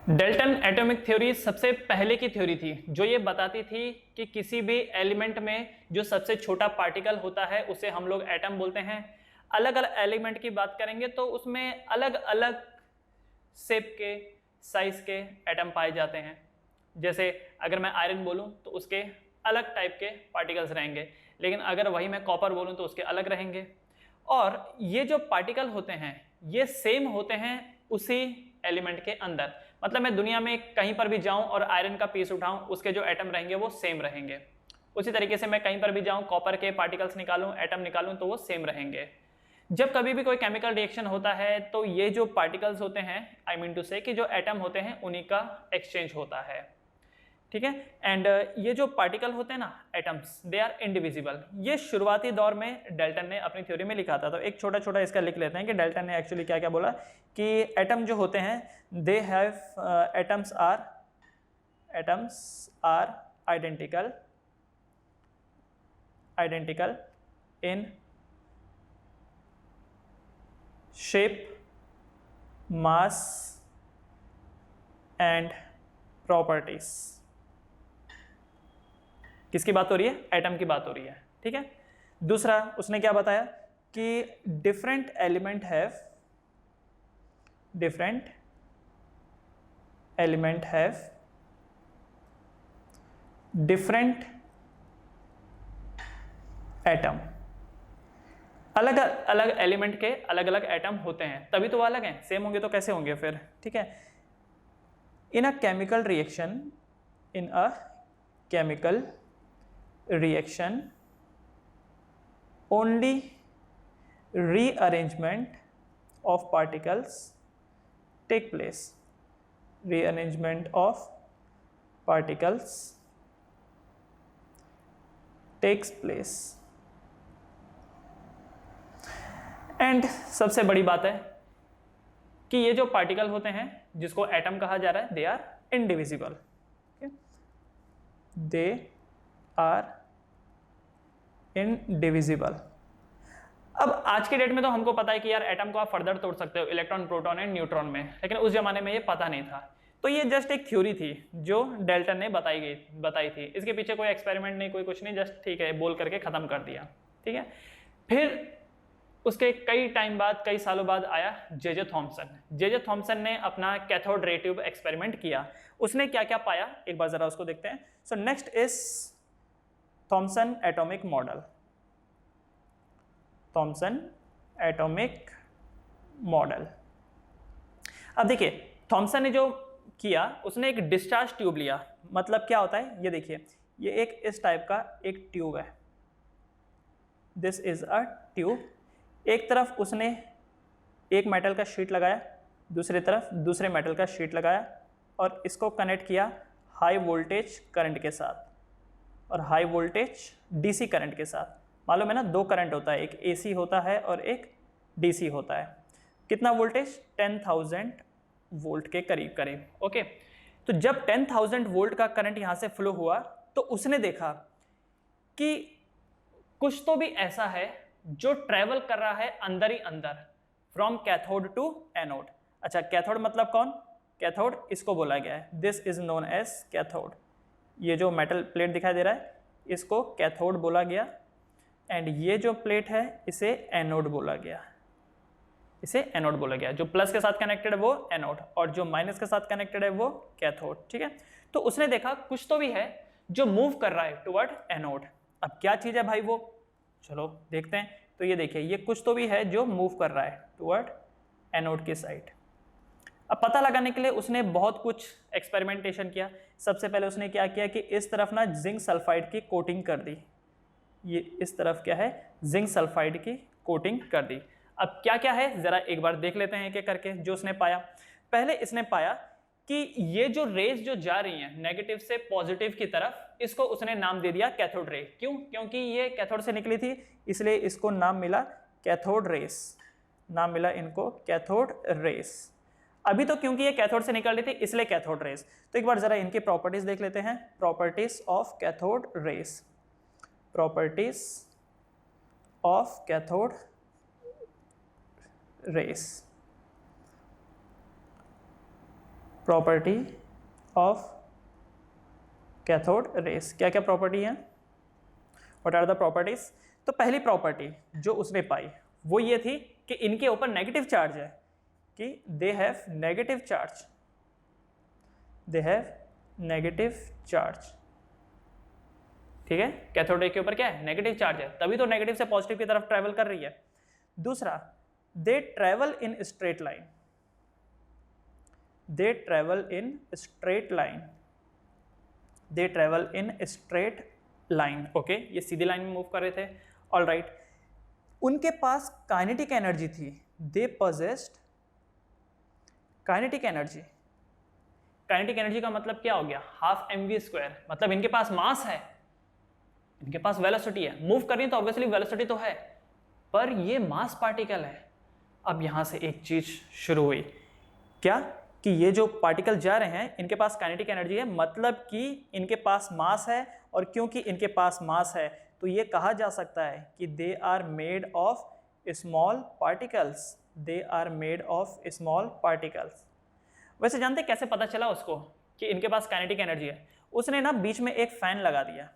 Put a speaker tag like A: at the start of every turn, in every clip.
A: Dalton atomic theory सबसे पहले की थ्योरी थी जो ये बताती थी कि किसी भी एलिमेंट में जो सबसे छोटा पार्टिकल होता है उसे हम लोग एटम बोलते हैं। अलग अलग एलिमेंट की बात करेंगे तो उसमें अलग अलग शेप के, साइज के एटम पाए जाते हैं। जैसे अगर मैं आयरन बोलूं तो उसके अलग टाइप के पार्टिकल्स रहेंगे, लेकिन अगर वही मैं कॉपर बोलूं तो उसके अलग रहेंगे। और ये जो पार्टिकल होते हैं ये सेम होते हैं उसी एलिमेंट के अंदर। मतलब मैं दुनिया में कहीं पर भी जाऊं और आयरन का पीस उठाऊं, उसके जो एटम रहेंगे वो सेम रहेंगे। उसी तरीके से मैं कहीं पर भी जाऊं, कॉपर के पार्टिकल्स निकालूं, एटम निकालूं, तो वो सेम रहेंगे। जब कभी भी कोई केमिकल रिएक्शन होता है तो ये जो पार्टिकल्स होते हैं, आई मीन टू से कि जो एटम होते हैं उन्हीं का एक्सचेंज होता है। ठीक है। एंड ये जो पार्टिकल होते हैं ना, एटम्स, दे आर इंडिविजिबल। ये शुरुआती दौर में डेल्टन ने अपनी थ्योरी में लिखा था। तो एक छोटा छोटा इसका लिख लेते हैं कि डेल्टन ने एक्चुअली क्या क्या बोला कि एटम जो होते हैं they have atoms are identical in shape, mass and properties. किसकी बात हो रही है? एटम की बात हो रही है। ठीक है। दूसरा उसने क्या बताया कि different element have different atom. अलग अलग एलिमेंट के अलग अलग एटम होते हैं, तभी तो वो अलग हैं। सेम होंगे तो कैसे होंगे फिर? ठीक है। In a chemical reaction only rearrangement of particles take place. Rearrangement of particles takes place. And सबसे बड़ी बात है कि ये जो पार्टिकल होते हैं जिसको एटम कहा जा रहा है, they are indivisible. They are indivisible. अब आज के डेट में तो हमको पता है कि यार एटम को आप फर्दर तोड़ सकते हो इलेक्ट्रॉन, प्रोटॉन एंड न्यूट्रॉन में, लेकिन उस जमाने में ये पता नहीं था। तो ये जस्ट एक थ्योरी थी जो डेल्टन ने बताई थी। इसके पीछे कोई एक्सपेरिमेंट नहीं, कोई कुछ नहीं, जस्ट ठीक है बोल करके खत्म कर दिया। ठीक है। फिर उसके कई टाइम बाद, कई सालों बाद आया जे थॉमसन ने अपना कैथोड रे ट्यूब एक्सपेरिमेंट किया। उसने क्या क्या पाया एक बार जरा उसको देखते हैं। So next is Thomson atomic model. अब देखिए थॉमसन ने जो किया, उसने एक डिस्चार्ज ट्यूब लिया। मतलब क्या होता है ये देखिए, ये एक इस टाइप का एक ट्यूब है। This is a tube. एक तरफ उसने एक मेटल का शीट लगाया, दूसरी तरफ दूसरे मेटल का शीट लगाया और इसको कनेक्ट किया हाई वोल्टेज करंट के साथ और हाई वोल्टेज डीसी करंट के साथ। मालूम है ना, दो करंट होता है, एक एसी होता है और एक डीसी होता है। कितना वोल्टेज? 10,000 वोल्ट के करीब करीब। ओके। तो जब 10,000 वोल्ट का करंट यहां से फ्लो हुआ तो उसने देखा कि कुछ तो भी ऐसा है जो ट्रेवल कर रहा है अंदर ही अंदर, फ्रॉम कैथोड टू एनोड। अच्छा, कैथोड मतलब कौन? कैथोड इसको बोला गया है, this is known as cathode. ये जो मेटल प्लेट दिखाई दे रहा है इसको कैथोड बोला गया, एंड ये जो प्लेट है इसे एनोड बोला गया। जो प्लस के साथ कनेक्टेड है वो एनोड और जो माइनस के साथ कनेक्टेड है वो कैथोड। ठीक है। तो उसने देखा कुछ तो भी है जो मूव कर रहा है टुवर्ड एनोड। अब क्या चीज है भाई वो? चलो देखते हैं। तो ये देखिए, ये कुछ तो भी है जो मूव कर रहा है टुवर्ड एनोड की साइड। अब पता लगाने के लिए उसने बहुत कुछ एक्सपेरिमेंटेशन किया। सबसे पहले उसने क्या किया कि इस तरफ ना जिंक सल्फाइड की कोटिंग कर दी। ये इस तरफ क्या है? जिंक सल्फाइड की कोटिंग कर दी। अब क्या क्या है जरा एक बार देख लेते हैं एक एक करके जो उसने पाया। पहले इसने पाया कि ये जो रेज जो जा रही हैं नेगेटिव से पॉजिटिव की तरफ, इसको उसने नाम दे दिया कैथोड रे। क्यों? क्योंकि ये कैथोड से निकली थी, इसलिए इसको नाम मिला कैथोड रेस। नाम मिला इनको कैथोड रेस। अभी तो क्योंकि ये कैथोड से निकल रही थी इसलिए कैथोड रेस। तो एक बार जरा इनकी प्रॉपर्टीज देख लेते हैं। Properties of cathode rays. Properties of cathode rays. Property of cathode rays, क्या क्या प्रॉपर्टी है, व्हाट आर द प्रॉपर्टीज। तो पहली प्रॉपर्टी जो उसने पाई वो ये थी कि इनके ऊपर नेगेटिव चार्ज है, कि they have negative charge, they have negative charge, ठीक है। कैथोड रे के ऊपर क्या है, नेगेटिव चार्ज है, तभी तो नेगेटिव से पॉजिटिव की तरफ ट्रेवल कर रही है। दूसरा, they travel in straight line, they travel in straight line, they travel in straight line, okay, ये सीधी लाइन में मूव कर रहे थे, ऑल राइट। उनके पास काइनेटिक एनर्जी थी, दे possessed kinetic energy. Kinetic energy का मतलब क्या हो गया, हाफ mv², मतलब इनके पास मास है, इनके पास वेलोसिटी है, मूव कर रही है तो ऑब्वियसली वेलोसिटी तो है, पर ये मास पार्टिकल है। अब यहां से एक चीज शुरू हुई, क्या, कि ये जो पार्टिकल जा रहे हैं इनके पास काइनेटिक एनर्जी है, मतलब कि इनके पास मास है, और क्योंकि इनके पास मास है तो ये कहा जा सकता है कि they are made of small particles, they are made of small particles. वैसे जानते कैसे पता चला उसको कि इनके पास काइनेटिक एनर्जी है, उसने ना बीच में एक फैन लगा दिया,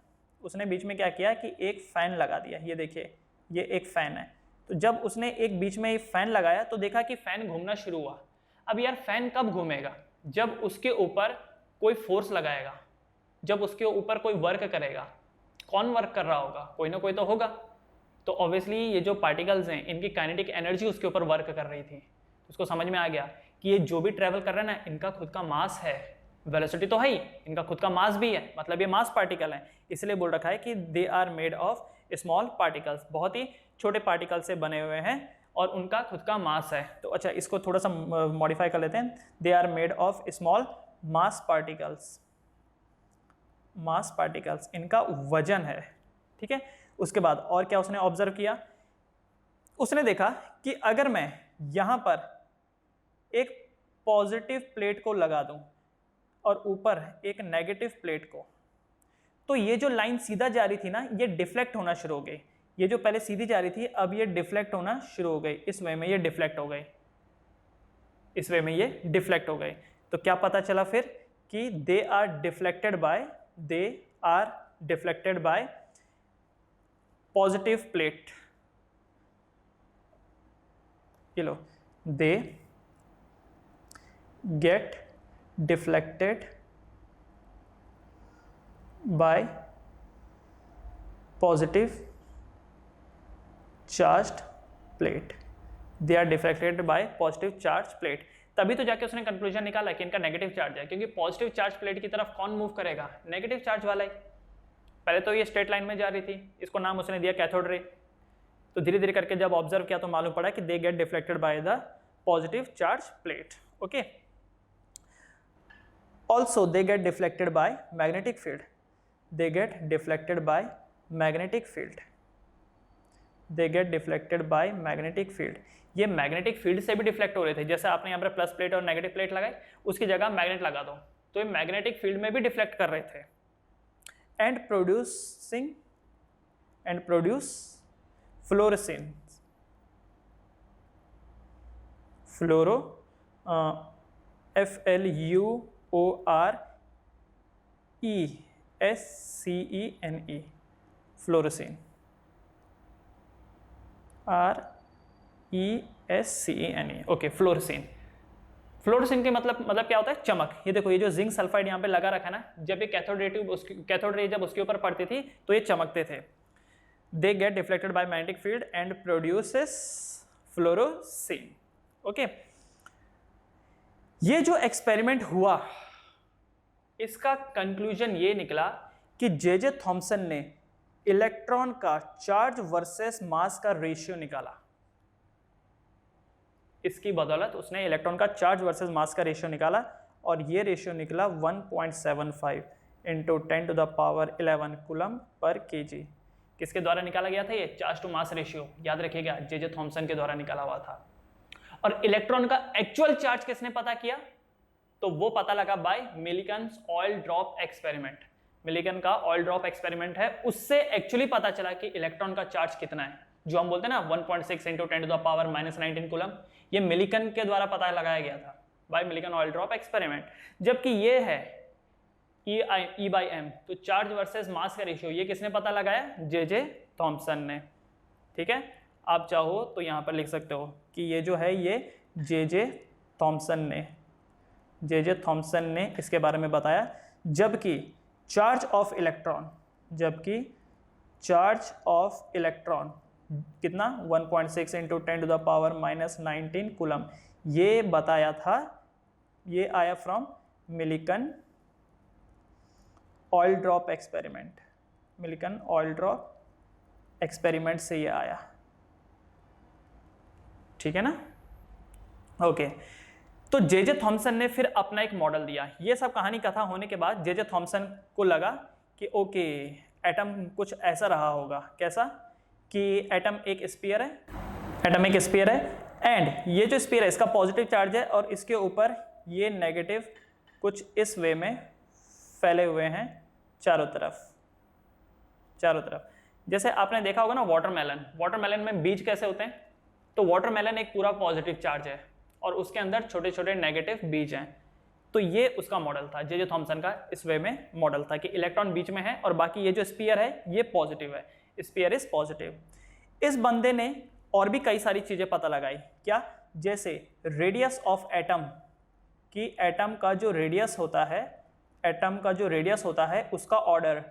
A: उसने बीच में क्या किया कि एक फैन लगा दिया, ये देखिए ये एक फैन है। तो जब उसने एक बीच में फैन लगाया तो देखा कि फैन घूमना शुरू हुआ। अब यार फैन कब घूमेगा, जब उसके ऊपर कोई फोर्स लगाएगा, जब उसके ऊपर कोई वर्क करेगा। कौन वर्क कर रहा होगा, कोई ना कोई तो होगा। तो ऑब्वियसली ये जो पार्टिकल्स हैं इनकी काइनेटिक एनर्जी उसके ऊपर वर्क कर रही थी। उसको समझ में आ गया कि ये जो भी ट्रेवल कर रहे हैं ना, इनका खुद का मास है, वेलोसिटी तो है ही, इनका खुद का मास भी है, मतलब ये मास पार्टिकल है, इसलिए बोल रखा है कि they are made of small particles, बहुत ही छोटे पार्टिकल से बने हुए हैं और उनका खुद का मास है। तो अच्छा, इसको थोड़ा सा मॉडिफाई कर लेते हैं, they are made of small mass particles, mass particles, इनका वजन है, ठीक है। उसके बाद और क्या उसने ऑब्जर्व किया, उसने देखा कि अगर मैं यहां पर एक पॉजिटिव प्लेट को लगा दूं और ऊपर एक नेगेटिव प्लेट को, तो ये जो लाइन सीधा जा रही थी ना, ये डिफ्लेक्ट होना शुरू हो गई। ये जो पहले सीधी जा रही थी अब ये डिफ्लेक्ट होना शुरू हो गई, इस वे में ये डिफ्लेक्ट हो गई, इस वे में ये डिफ्लेक्ट हो गई। तो क्या पता चला फिर कि they are deflected by, they are deflected by positive plate. ये लो, they get deflected by positive charged plate, they are deflected by positive charge plate. तभी तो जाके उसने कंक्लूजन निकाला कि इनका नेगेटिव चार्ज है, क्योंकि पॉजिटिव चार्ज प्लेट की तरफ कौन मूव करेगा, नेगेटिव चार्ज वाला ही। पहले तो ये स्ट्रेट लाइन में जा रही थी, इसको नाम उसने दिया कैथोड रे। तो धीरे धीरे करके जब ऑब्जर्व किया तो मालूम पड़ा कि दे get deflected by the positive charge plate, okay. Also they get deflected by magnetic field, they get deflected by magnetic field, they get deflected by magnetic field. ये मैग्नेटिक फील्ड से भी डिफ्लेक्ट हो रहे थे, जैसे आपने यहाँ पर प्लस प्लेट और नेगेटिव प्लेट लगाई, उसकी जगह मैग्नेट लगा दो तो ये मैग्नेटिक फील्ड में भी डिफ्लेक्ट कर रहे थे। And producing and produce fluorescence, fluoro FLUORESCENE, fluorescence, RESCENE, okay, fluorescence. Fluorescence के मतलब क्या होता है, चमक। ये देखो, ये जो जिंक सल्फाइड यहाँ पे लगा रखा है ना, जब ये कैथोड रे जब उसके ऊपर पड़ती थी तो ये चमकते थे। They get deflected by magnetic field and produces fluorescence, okay. ये जो एक्सपेरिमेंट हुआ इसका कंक्लूजन ये निकला कि जे थॉमसन ने इलेक्ट्रॉन का चार्ज वर्सेस मास का रेशियो निकाला। इसकी बदौलत उसने इलेक्ट्रॉन का चार्ज वर्सेस मास का रेशियो निकाला और ये रेशियो निकला 1.75 इंटू 10⁻11 कूलम पर केजी। किसके द्वारा निकाला गया था ये चार्ज टू मास रेशियो, याद रखिएगा, जे थॉमसन के द्वारा निकाला हुआ था। और इलेक्ट्रॉन का एक्चुअल चार्ज किसने पता किया, तो वो पता लगा by Millikan's oil drop experiment. Millikan का ऑयल ड्रॉप एक्सपेरिमेंट है, उससे एक्चुअली पता चला कि इलेक्ट्रॉन का चार्ज कितना है, जो हम बोलते हैं ना 1.6 इंटू 10⁻⁻19 कूलम, ये मिलिकन के द्वारा पता लगाया गया था। By Millikan oil drop experiment. जबकि ये है E/m, तो चार्ज वर्सेस मास का रेशियो ये किसने पता लगाया? जे थॉमसन ने। ठीक है, आप चाहो तो यहाँ पर लिख सकते हो कि ये जो है ये जे थॉमसन ने इसके बारे में बताया। जबकि चार्ज ऑफ इलेक्ट्रॉन कितना 1.6 into 10 to the power -19 coulomb, ये बताया था, ये आया from Millikan oil drop experiment से ये आया। ठीक है ना? ओके, तो जे थॉमसन ने फिर अपना एक मॉडल दिया। ये सब कहानी कथा होने के बाद जे थॉमसन को लगा कि ओके एटम कुछ ऐसा रहा होगा, कैसा कि एटम एक स्फीयर है एंड ये जो स्फीयर है इसका पॉजिटिव चार्ज है और इसके ऊपर ये नेगेटिव कुछ इस वे में फैले हुए हैं चारों तरफ। जैसे आपने देखा होगा ना वाटरमेलन में बीज कैसे होते हैं, तो वाटरमेलन एक पूरा पॉजिटिव चार्ज है और उसके अंदर छोटे छोटे नेगेटिव बीज हैं। तो ये उसका मॉडल था, जे थॉमसन का इस वे में मॉडल था कि इलेक्ट्रॉन बीच में है और बाकी ये जो स्फीयर है ये पॉजिटिव है, स्फीयर इज पॉजिटिव। इस बंदे ने और भी कई सारी चीजें पता लगाई, क्या? जैसे रेडियस ऑफ एटम, कि एटम का जो रेडियस होता है उसका order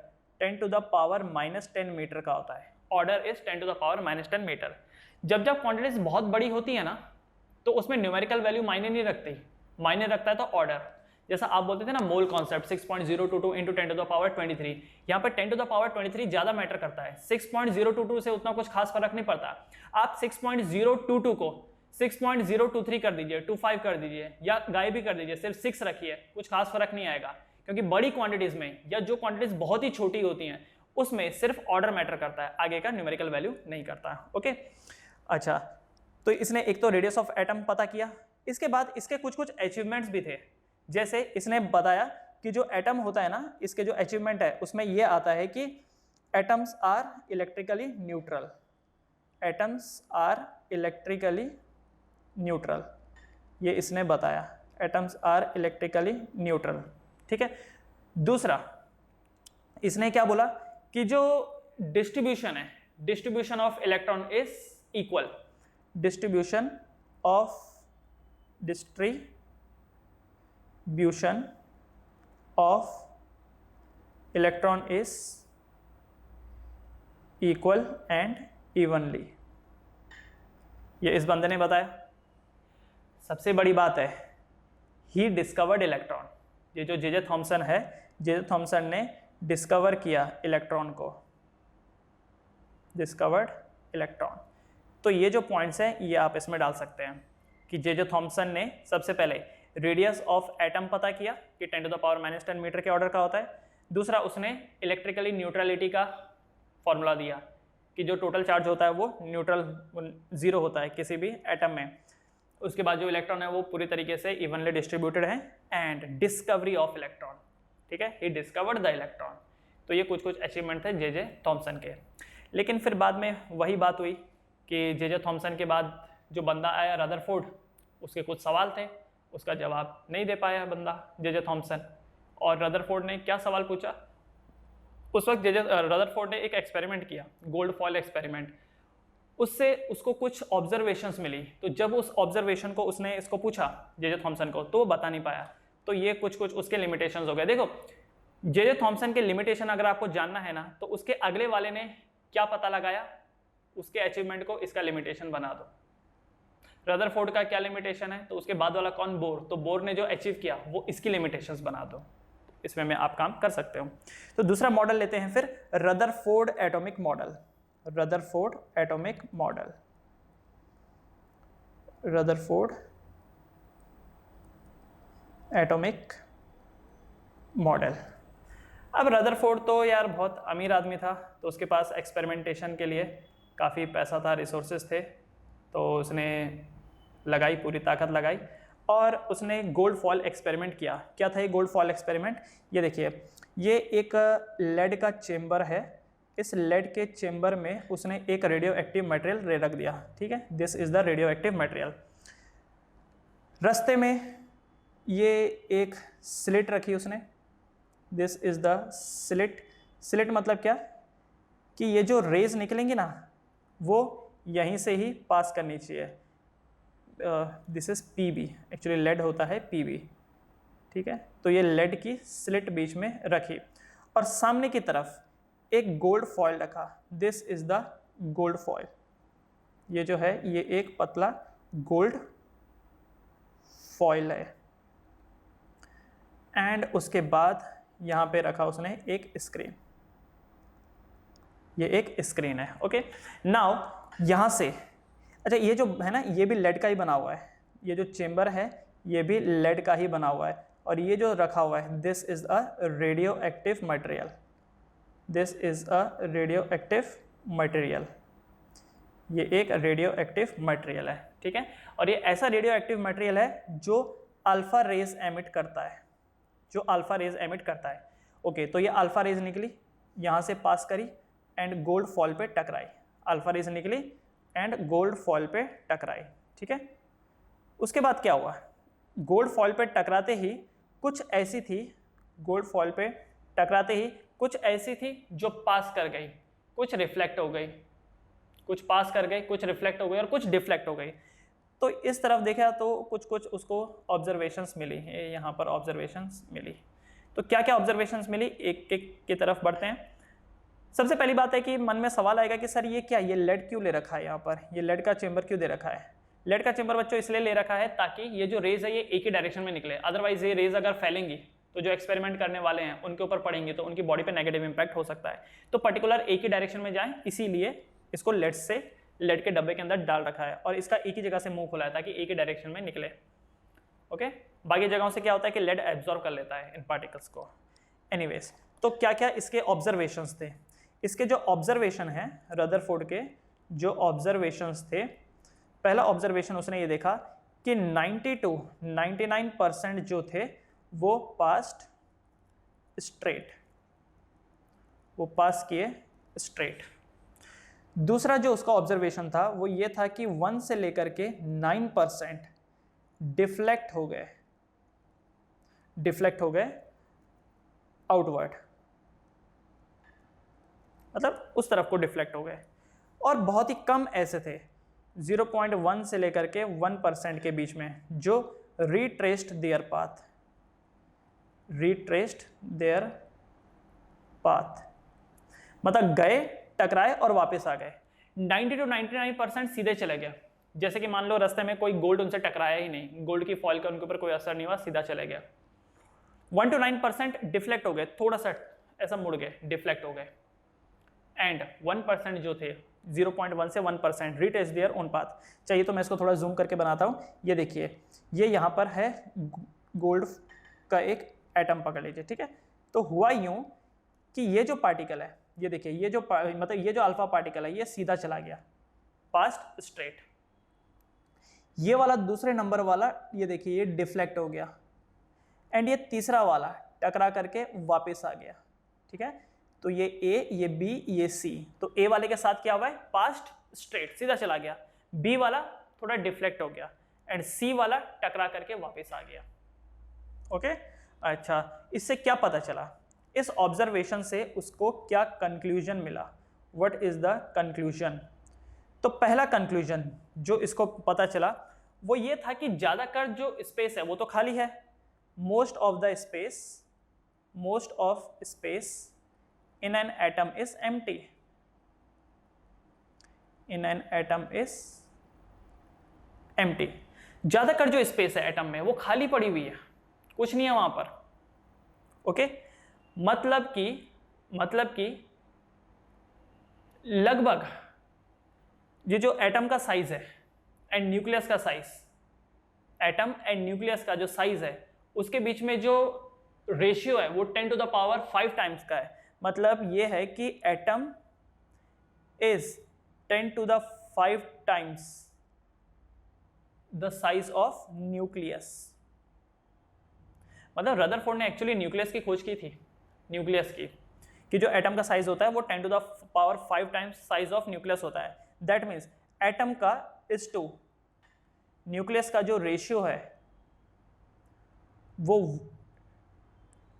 A: 10 to the power -10 metre का होता है। Order is 10 to the power -10 metre. जब क्वांटिटीज बहुत बड़ी होती है ना तो उसमें न्यूमेरिकल वैल्यू मायने नहीं रखती, मायने रखता है तो ऑर्डर। जैसा आप बोलते थे ना mole concept 6.022 into 10 to the power 23, यहाँ पर 10 टू द पावर 23 ज्यादा मैटर करता है। 6.022 से उतना कुछ खास फर्क नहीं पड़ता। आप 6.022 को 6.023 कर दीजिए, 25 कर दीजिए या गायब भी कर दीजिए, सिर्फ 6 रखिए, कुछ खास फर्क नहीं आएगा। क्योंकि बड़ी क्वांटिटीज में या जो क्वांटिटीज बहुत ही छोटी होती हैं उसमें सिर्फ ऑर्डर मैटर करता है, आगे का न्यूमेरिकल वैल्यू नहीं करता। ओके, अच्छा, तो इसने एक तो रेडियस ऑफ एटम पता किया, इसके बाद इसके कुछ अचीवमेंट्स भी थे। जैसे इसने बताया कि जो एटम होता है ना, इसके जो अचीवमेंट है उसमें यह आता है कि एटम्स आर इलेक्ट्रिकली न्यूट्रल, ये इसने बताया, एटम्स आर इलेक्ट्रिकली न्यूट्रल। ठीक है, दूसरा इसने क्या बोला कि जो distribution of electron is equal, distribution of electron is equal and evenly, ये इस बंदे ने बताया। सबसे बड़ी बात है, ही डिस्कवर्ड इलेक्ट्रॉन। ये जो जे थॉमसन है, जे थॉमसन ने डिस्कवर किया इलेक्ट्रॉन को, डिस्कवर्ड इलेक्ट्रॉन। तो ये जो पॉइंट्स हैं ये आप इसमें डाल सकते हैं कि जे थॉमसन ने सबसे पहले रेडियस ऑफ एटम पता किया कि 10 टू द पावर -10 मीटर के ऑर्डर का होता है। दूसरा, उसने इलेक्ट्रिकली न्यूट्रलिटी का फॉर्मूला दिया कि जो टोटल चार्ज होता है वो न्यूट्रल 0 होता है किसी भी एटम में। उसके बाद जो इलेक्ट्रॉन है वो पूरी तरीके से इवनली डिस्ट्रीब्यूटेड है। एंड डिस्कवरी ऑफ इलेक्ट्रॉन, ठीक है, ही डिस्कवर्ड द इलेक्ट्रॉन। तो ये कुछ अचीवमेंट थे जे थॉमसन के। लेकिन फिर बाद में वही बात हुई कि जे थॉमसन के बाद जो बंदा आया रदरफोर्ड, उसके कुछ सवाल थे, उसका जवाब नहीं दे पाया बंदा जे थॉमसन। और रदरफोर्ड ने क्या सवाल पूछा, उस वक्त रदरफोर्ड ने एक एक्सपेरिमेंट किया, गोल्ड फॉयल एक्सपेरिमेंट। उससे उसको कुछ ऑब्जर्वेशंस मिली। तो जब उस ऑब्जर्वेशन को उसने इसको पूछा जे थॉमसन को, तो वो बता नहीं पाया। तो ये कुछ उसके लिमिटेशंस हो गए। देखो, जे थॉमसन के लिमिटेशन अगर आपको जानना है ना, तो उसके अगले वाले ने क्या पता लगाया, उसके अचीवमेंट को इसका लिमिटेशन बना दो। रदरफोर्ड का क्या लिमिटेशन है, तो उसके बाद वाला कौन, बोर। तो बोर ने जो अचीव किया वो इसकी लिमिटेशंस बना दो। इसमें में आप काम कर सकते हो। तो दूसरा मॉडल लेते हैं फिर, Rutherford atomic model. Rutherford atomic model, Rutherford atomic model. अब रदरफोर्ड तो यार बहुत अमीर आदमी था, तो उसके पास एक्सपेरिमेंटेशन के लिए काफ़ी पैसा था, रिसोर्सेज थे। तो उसने लगाई, पूरी ताकत लगाई और उसने गोल्ड फॉयल एक्सपेरिमेंट किया। क्या था ये गोल्ड फॉयल एक्सपेरिमेंट? ये देखिए, ये एक लेड का चेम्बर है। इस लेड के चेम्बर में उसने एक रेडियो एक्टिव मटेरियल रख दिया। ठीक है, this is the radio active material. रास्ते में ये एक स्लिट रखी उसने, this is the slit. Slit मतलब क्या कि ये जो रेज निकलेंगी ना वो यहीं से ही पास करनी चाहिए। This is PB, actually lead होता है पीबी, ठीक है। तो ये लेड की स्लिट बीच में रखी और सामने की तरफ एक गोल्ड फॉयल रखा, this is the gold foil. ये जो है ये एक पतला गोल्ड फॉयल है। एंड उसके बाद यहां पे रखा उसने एक स्क्रीन, ये एक स्क्रीन है। ओके, नाउ यहां से, अच्छा ये जो है ना ये भी लेड का ही बना हुआ है, ये जो चेंबर है ये भी लेड का ही बना हुआ है। और ये जो रखा हुआ है this is a radio active material, this is a radio active material, ये एक रेडियो एक्टिव मटेरियल है, ठीक है। और ये ऐसा रेडियो एक्टिव मटेरियल है जो अल्फा रेज एमिट करता है, जो अल्फा रेज एमिट करता है। ओके, तो ये अल्फा रेज निकली यहाँ से पास करी एंड गोल्ड फॉल पे टकराई, अल्फा रेज निकली एंड गोल्ड फॉल पे टकराई, ठीक है। उसके बाद क्या हुआ, गोल्ड फॉल पे टकराते ही कुछ ऐसी थी, गोल्ड फॉल पे टकराते ही कुछ ऐसी थी जो पास कर गई, कुछ रिफ्लेक्ट हो गई, कुछ पास कर गई, कुछ रिफ्लेक्ट हो गई और कुछ डिफ्लेक्ट हो गई। तो इस तरफ देखा तो कुछ कुछ उसको ऑब्जर्वेशंस मिली, यहाँ पर ऑब्जर्वेशंस मिली। तो क्या क्या ऑब्जर्वेशंस मिली, एक एक की तरफ बढ़ते हैं। सबसे पहली बात है कि मन में सवाल आएगा कि सर ये क्या, ये लेड क्यों ले रखा है यहाँ पर, ये लेड का चेंबर क्यों दे रखा है। लेड का चेंबर बच्चों इसलिए ले रखा है ताकि ये जो रेज है ये एक ही डायरेक्शन में निकले, अदरवाइज ये रेज अगर फैलेंगी तो जो एक्सपेरिमेंट करने वाले हैं उनके ऊपर पड़ेंगे तो उनकी बॉडी पे नेगेटिव इंपैक्ट हो सकता है। तो पर्टिकुलर एक ही डायरेक्शन में जाएं, इसीलिए इसको लेड के डब्बे के अंदर डाल रखा है और इसका एक ही जगह से मुंह खुला है ताकि एक ही डायरेक्शन में निकले। ओके, बाकी जगहों से क्या होता है कि लेड एब्जॉर्ब कर लेता है इन पार्टिकल्स को। एनीवेज, तो क्या क्या इसके ऑब्जर्वेशंस थे, इसके जो ऑब्जर्वेशन है रदरफोर्ड के जो ऑब्जर्वेशंस थे, पहला ऑब्जर्वेशन उसने ये देखा कि 99% जो थे वो पास्ट स्ट्रेट, वो पास किए स्ट्रेट। दूसरा जो उसका ऑब्जर्वेशन था वो ये था कि 1 से लेकर के 9% डिफ्लेक्ट हो गए, डिफ्लेक्ट हो गए आउटवर्ड, मतलब उस तरफ को डिफ्लेक्ट हो गए। और बहुत ही कम ऐसे थे 0.1 से लेकर के 1% के बीच में जो retraced there path, retraced there path, मतलब गए, टकराए और वापस आ गए। 90 to 99% सीधे चले गए, जैसे कि मान लो रास्ते में कोई गोल्ड उनसे टकराया ही नहीं, गोल्ड की फॉइल का उनके ऊपर कोई असर नहीं हुआ, सीधा चले गया। 1 to 9% डिफ्लेक्ट हो गए, थोड़ा सा ऐसा मुड़ गए, डिफ्लेक्ट हो गए। एंड 1% जो थे 0.1 से 1% रिट्रेस देयर ओन पाथ। चाहिए तो मैं इसको थोड़ा जूम करके बनाता हूँ। ये देखिए, ये यहाँ पर है गोल्ड का एक एटम पकड़ लीजिए, ठीक है। तो हुआ यूं कि ये जो पार्टिकल है, ये देखिए, ये जो मतलब ये जो अल्फा पार्टिकल है ये सीधा चला गया पास्ट स्ट्रेट। ये वाला दूसरे नंबर वाला ये देखिए ये डिफ्लेक्ट हो गया एंड ये तीसरा वाला टकरा करके वापस आ गया, ठीक है। तो ये ए, ये बी, ये सी। तो ए वाले के साथ क्या हुआ है, पास्ट स्ट्रेट सीधा चला गया, बी वाला थोड़ा डिफ्लेक्ट हो गया एंड सी वाला टकरा करके वापस आ गया। ओके, अच्छा, इससे क्या पता चला, इस ऑब्जर्वेशन से उसको क्या कंक्लूजन मिला, व्हाट इज द कंक्लूजन। तो पहला कंक्लूजन जो इसको पता चला वो ये था कि ज्यादातर जो स्पेस है वो तो खाली है, most of the space, most of space in an atom is empty, in an atom is empty। ज्यादातर जो स्पेस है एटम में वो खाली पड़ी हुई है, कुछ नहीं है वहां पर। ओके, मतलब कि लगभग ये जो एटम का साइज है एंड न्यूक्लियस का साइज, एटम एंड न्यूक्लियस का जो साइज है उसके बीच में जो रेशियो है वो 10 to the power 5 टाइम्स का है। मतलब ये है कि atom is 10 to the 5 times the size of nucleus. मतलब रदरफोर्ड ने एक्चुअली न्यूक्लियस की खोज की थी, न्यूक्लियस की, कि जो एटम का साइज होता है वो 10 to the power 5 times size of nucleus होता है। दैट मीन्स एटम का इज टू न्यूक्लियस का जो रेशियो है वो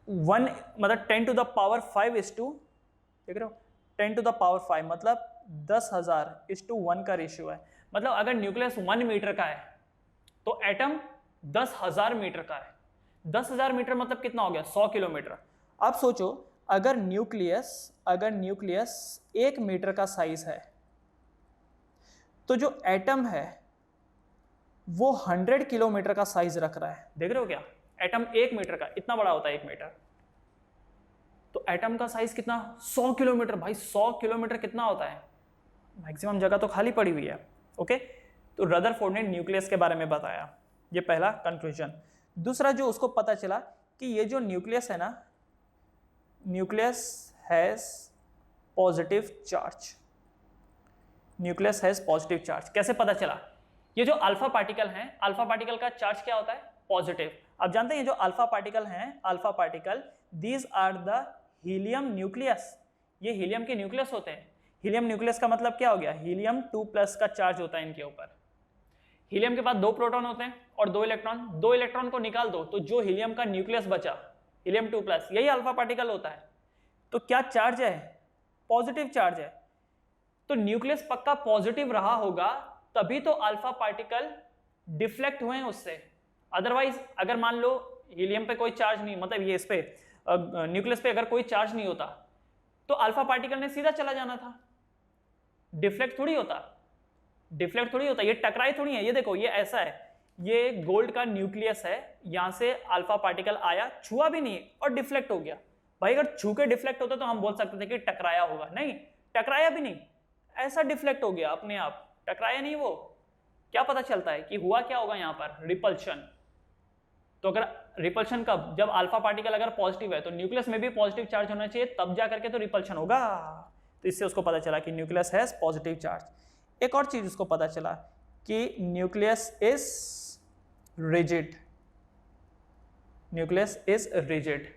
A: 1 मतलब 10 to the power 5 is to, देख रहे हो, 10 टू द पावर 5 मतलब 10,000 इज टू 1 का रेशियो है। मतलब अगर न्यूक्लियस 1 मीटर का है तो एटम 10,000 मीटर का है। 10,000 मीटर मतलब कितना हो गया, 100 किलोमीटर। अब सोचो अगर न्यूक्लियस 1 मीटर का साइज है तो जो एटम है वो 100 किलोमीटर का साइज रख रहा है। देख रहे हो क्या, एटम 1 मीटर का, इतना बड़ा होता है 1 मीटर, तो एटम का साइज कितना, 100 किलोमीटर। भाई 100 किलोमीटर कितना होता है, मैक्सिमम जगह तो खाली पड़ी हुई है। ओके, तो रदरफोर्ड ने न्यूक्लियस के बारे में बताया, ये पहला कंक्लूजन। दूसरा जो उसको पता चला कि ये जो न्यूक्लियस है ना, nucleus has positive charge. Nucleus has positive charge कैसे पता चला, ये जो अल्फा पार्टिकल हैं, अल्फा पार्टिकल का चार्ज क्या होता है, पॉजिटिव। आप जानते हैं जो अल्फा पार्टिकल हैं, alpha particle, these are the helium nucleus, ये हीलियम के न्यूक्लियस होते हैं। हीलियम न्यूक्लियस का मतलब क्या हो गया, हीलियम 2+ का चार्ज होता है इनके ऊपर। हीलियम के पास 2 प्रोटॉन होते हैं और 2 इलेक्ट्रॉन, 2 इलेक्ट्रॉन को निकाल दो तो जो हीलियम का न्यूक्लियस बचा, हीलियम 2+, यही अल्फा पार्टिकल होता है। तो क्या चार्ज है, पॉजिटिव चार्ज है। तो न्यूक्लियस पक्का पॉजिटिव रहा होगा तभी तो अल्फा पार्टिकल डिफ्लेक्ट हुए हैं उससे। अदरवाइज अगर मान लो हीलियम पे कोई चार्ज नहीं, मतलब ये इस पे न्यूक्लियस पे अगर कोई चार्ज नहीं होता तो अल्फा पार्टिकल ने सीधा चला जाना था, डिफ्लेक्ट थोड़ी होता, डिफ्लेक्ट थोड़ी होता, ये टकराई थोड़ी है। ये देखो ये ऐसा है, ये गोल्ड का न्यूक्लियस है, यहां से अल्फा पार्टिकल आया, छुआ भी नहीं और डिफ्लेक्ट हो गया। भाई अगर छू के डिफ्लेक्ट होता तो हम बोल सकते थे कि टकराया होगा, नहीं टकराया भी नहीं, ऐसा डिफ्लेक्ट हो गया अपने आप, टकराया नहीं। वो क्या पता चलता है कि हुआ क्या होगा यहाँ पर, रिपल्शन। तो अगर रिपल्शन कब, जब अल्फा पार्टिकल अगर पॉजिटिव है तो न्यूक्लियस में भी पॉजिटिव चार्ज होना चाहिए, तब जा करके तो रिपल्शन होगा। तो इससे उसको पता चला कि न्यूक्लियस हैज पॉजिटिव चार्ज। एक और चीज उसको पता चला कि nucleus is rigid, nucleus is rigid,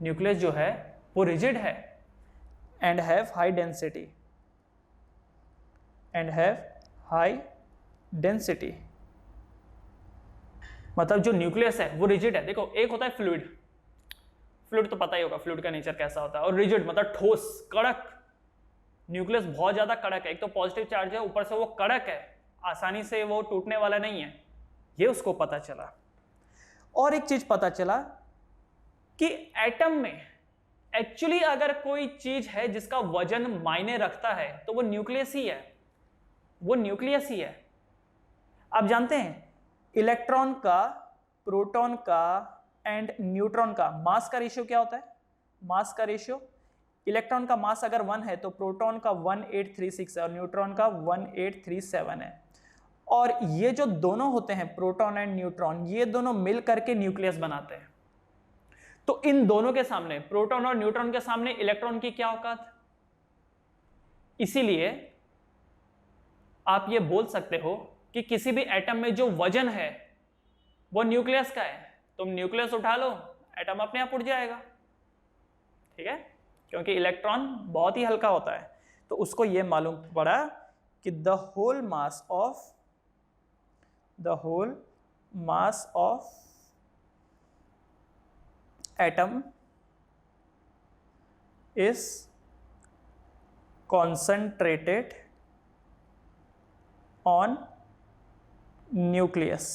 A: nucleus जो है वो रिजिड है, and have high density, and have high density. मतलब जो न्यूक्लियस है वो रिजिड है। देखो एक होता है फ्लूइड, फ्लूइड तो पता ही होगा फ्लूइड का नेचर कैसा होता है, और रिजिड मतलब ठोस, कड़क। न्यूक्लियस बहुत ज्यादा कड़क है, एक तो पॉजिटिव चार्ज है, ऊपर से वो कड़क है, आसानी से वो टूटने वाला नहीं है, ये उसको पता चला। और एक चीज पता चला कि एटम में एक्चुअली अगर कोई चीज है जिसका वजन मायने रखता है तो वो न्यूक्लियस ही है, वो न्यूक्लियस ही है। आप जानते हैं इलेक्ट्रॉन का, प्रोटॉन का एंड न्यूट्रॉन का मास का रेशियो क्या होता है, मास का रेशियो, इलेक्ट्रॉन का मास अगर 1 है तो प्रोटॉन का 1836 है और न्यूट्रॉन का 1837 है। और ये जो दोनों होते हैं प्रोटॉन एंड न्यूट्रॉन, ये दोनों मिल करके न्यूक्लियस बनाते हैं। तो इन दोनों के सामने, प्रोटॉन और न्यूट्रॉन के सामने इलेक्ट्रॉन की क्या औकात। इसीलिए आप ये बोल सकते हो कि किसी भी एटम में जो वजन है वो न्यूक्लियस का है, तुम न्यूक्लियस उठा लो एटम अपने आप उड़ जाएगा, ठीक है, क्योंकि इलेक्ट्रॉन बहुत ही हल्का होता है। तो उसको ये मालूम पड़ा कि the whole mass of atom is concentrated on nucleus,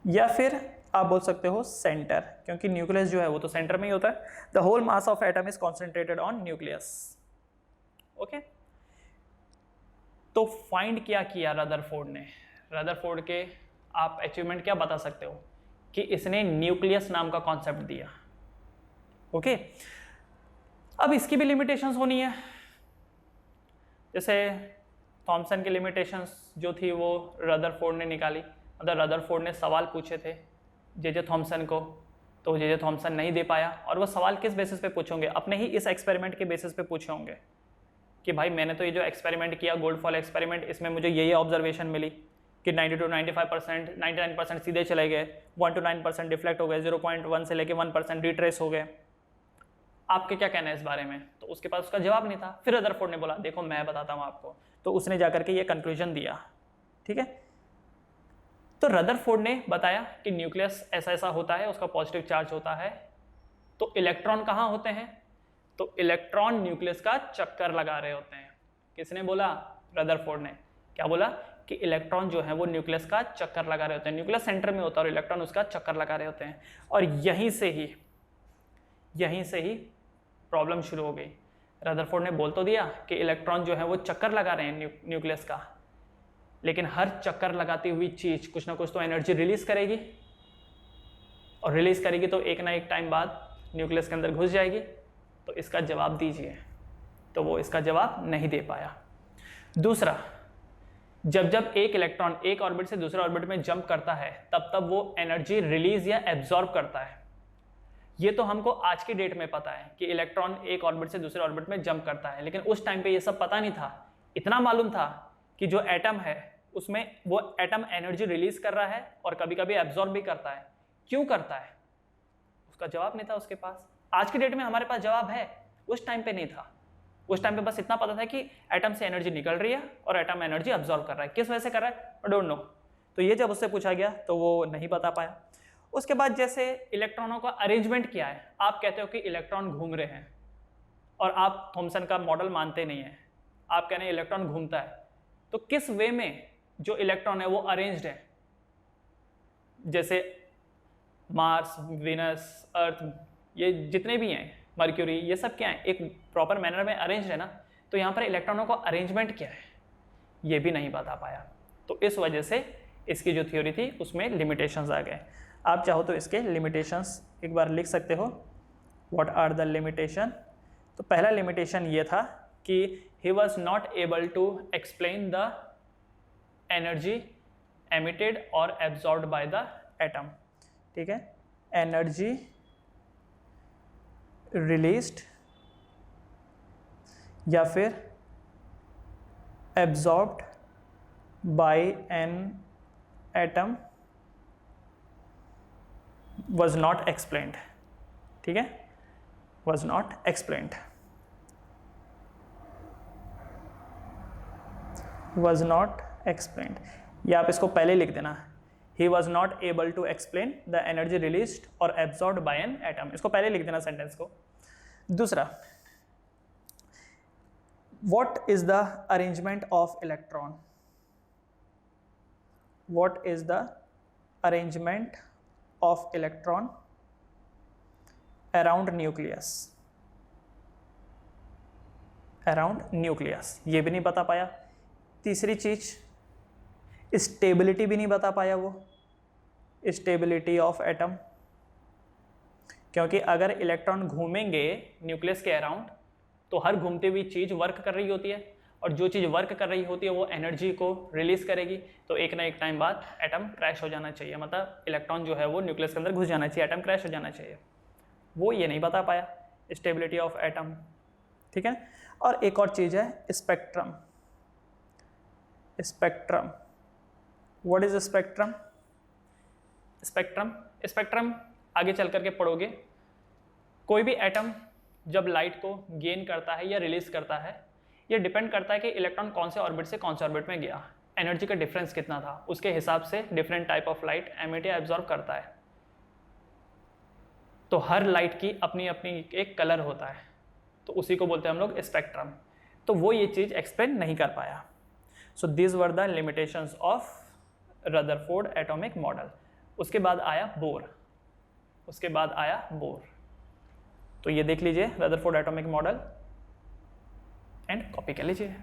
A: या फिर आप बोल सकते हो सेंटर, क्योंकि न्यूक्लियस जो है वो तो सेंटर में ही होता है। The whole mass of atom is concentrated on nucleus. Okay, तो फाइंड क्या किया रदरफोर्ड ने, रदरफोर्ड के आप अचीवमेंट क्या बता सकते हो कि इसने न्यूक्लियस नाम का कॉन्सेप्ट दिया। ओके, अब इसकी भी लिमिटेशंस होनी है, जैसे थॉमसन की लिमिटेशंस जो थी वो रदरफोर्ड ने निकाली। मतलब रदरफोर्ड ने सवाल पूछे थे जे थॉमसन को, तो जे थॉमसन नहीं दे पाया, और वो सवाल किस बेसिस पे पूछोगे, अपने ही इस एक्सपेरिमेंट के बेसिस पे पूछे होंगे कि भाई मैंने तो ये जो एक्सपेरिमेंट किया गोल्ड फॉल एक्सपेरिमेंट, इसमें मुझे ये ऑब्जर्वेशन मिली कि 90 to 95%, 99% सीधे चले गए, 1 to 9% डिफ्लेक्ट हो गए, 0.1 से लेके 1% रिट्रेस हो गए, आपके क्या कहना है इस बारे में। तो उसके पास उसका जवाब नहीं था। फिर रदरफोर्ड ने बोला देखो मैं बताता हूँ आपको, तो उसने जाकर के ये कंक्लूजन दिया, ठीक है। तो रदरफोर्ड ने बताया कि न्यूक्लियस ऐसा ऐसा होता है, उसका पॉजिटिव चार्ज होता है। तो इलेक्ट्रॉन कहाँ होते हैं? तो इलेक्ट्रॉन न्यूक्लियस का चक्कर लगा रहे होते हैं। किसने बोला? रदरफोर्ड ने। क्या बोला? कि इलेक्ट्रॉन जो है वो न्यूक्लियस का चक्कर लगा रहे होते हैं। न्यूक्लियस सेंटर में होता है और इलेक्ट्रॉन उसका चक्कर लगा रहे होते हैं, और यहीं से ही प्रॉब्लम शुरू हो गई। रदरफोर्ड ने बोल तो दिया कि इलेक्ट्रॉन जो है वो चक्कर लगा रहे हैं न्यूक्लियस का, लेकिन हर चक्कर लगाती हुई चीज कुछ ना कुछ तो एनर्जी रिलीज करेगी, और रिलीज करेगी तो एक ना एक टाइम बाद न्यूक्लियस के अंदर घुस जाएगी। तो इसका जवाब दीजिए। तो वो इसका जवाब नहीं दे पाया। दूसरा, जब एक इलेक्ट्रॉन एक ऑर्बिट से दूसरे ऑर्बिट में जंप करता है तब वो एनर्जी रिलीज या एब्जॉर्ब करता है। ये तो हमको आज की डेट में पता है कि इलेक्ट्रॉन एक ऑर्बिट से दूसरे ऑर्बिट में जंप करता है, लेकिन उस टाइम पे ये सब पता नहीं था। इतना मालूम था कि जो एटम है उसमें वो एटम एनर्जी रिलीज कर रहा है और कभी कभी एब्जॉर्ब भी करता है। क्यों करता है उसका जवाब नहीं था उसके पास। आज की डेट में हमारे पास जवाब है, उस टाइम पे नहीं था। उस टाइम पे बस इतना पता था कि एटम से एनर्जी निकल रही है और एटम एनर्जी अब्जॉर्ब कर रहा है। किस वजह से कर रहा है? I don't know. तो ये जब उससे पूछा गया तो वो नहीं बता पाया। उसके बाद जैसे इलेक्ट्रॉनों का अरेंजमेंट क्या है, आप कहते हो कि इलेक्ट्रॉन घूम रहे हैं और आप थॉमसन का मॉडल मानते नहीं है, आप कह रहे हैं इलेक्ट्रॉन घूमता है। तो किस वे में जो इलेक्ट्रॉन है वो अरेंज्ड है? जैसे मार्स, विनस, अर्थ, ये जितने भी हैं, मर्क्यूरी, ये सब क्या है? एक प्रॉपर मैनर में अरेंज है ना। तो यहाँ पर इलेक्ट्रॉनों का अरेंजमेंट क्या है ये भी नहीं बता पाया। तो इस वजह से इसकी जो थ्योरी थी उसमें लिमिटेशंस आ गए। आप चाहो तो इसके लिमिटेशंस एक बार लिख सकते हो। What are the limitation? तो पहला लिमिटेशन ये था कि he was not able to explain the energy emitted और एब्जॉर्ब्ड बाय द एटम। ठीक है, एनर्जी रिलीज्ड या फिर absorbed by an atom was not explained। ठीक है, was not explained, was not explained। या आप इसको पहले लिख देना, he was not able to explain the energy released or absorbed by an atom। इसको पहले लिख देना सेंटेंस को। दूसरा, what is the arrangement of electron? What is the arrangement of electron around nucleus? Around nucleus, ये भी नहीं बता पाया। तीसरी चीज, स्टेबिलिटी भी नहीं बता पाया वो, स्टेबिलिटी ऑफ एटम। क्योंकि अगर इलेक्ट्रॉन घूमेंगे न्यूक्लियस के अराउंड तो हर घूमती हुई चीज वर्क कर रही होती है, और जो चीज़ वर्क कर रही होती है वो एनर्जी को रिलीज करेगी। तो एक ना एक टाइम बाद एटम क्रैश हो जाना चाहिए, मतलब इलेक्ट्रॉन जो है वो न्यूक्लियस के अंदर घुस जाना चाहिए, एटम क्रैश हो जाना चाहिए। वो ये नहीं बता पाया, स्टेबिलिटी ऑफ एटम। ठीक है, और एक और चीज़ है spectrum. Spectrum, what is spectrum? Spectrum आगे चल करके पढ़ोगे। कोई भी एटम जब लाइट को गेन करता है या रिलीज करता है, ये डिपेंड करता है कि इलेक्ट्रॉन कौन से ऑर्बिट से कौन से ऑर्बिट में गया, एनर्जी का डिफरेंस कितना था, उसके हिसाब से different type of light emit या एब्जॉर्ब करता है। तो हर लाइट की अपनी अपनी एक कलर होता है, तो उसी को बोलते हैं हम लोग स्पेक्ट्रम। तो वो ये चीज़ एक्सप्लेन नहीं कर पाया। So this were the limitations of Rutherford atomic model. उसके बाद आया बोर। तो ये देख लीजिए Rutherford atomic model and copy कर लीजिए।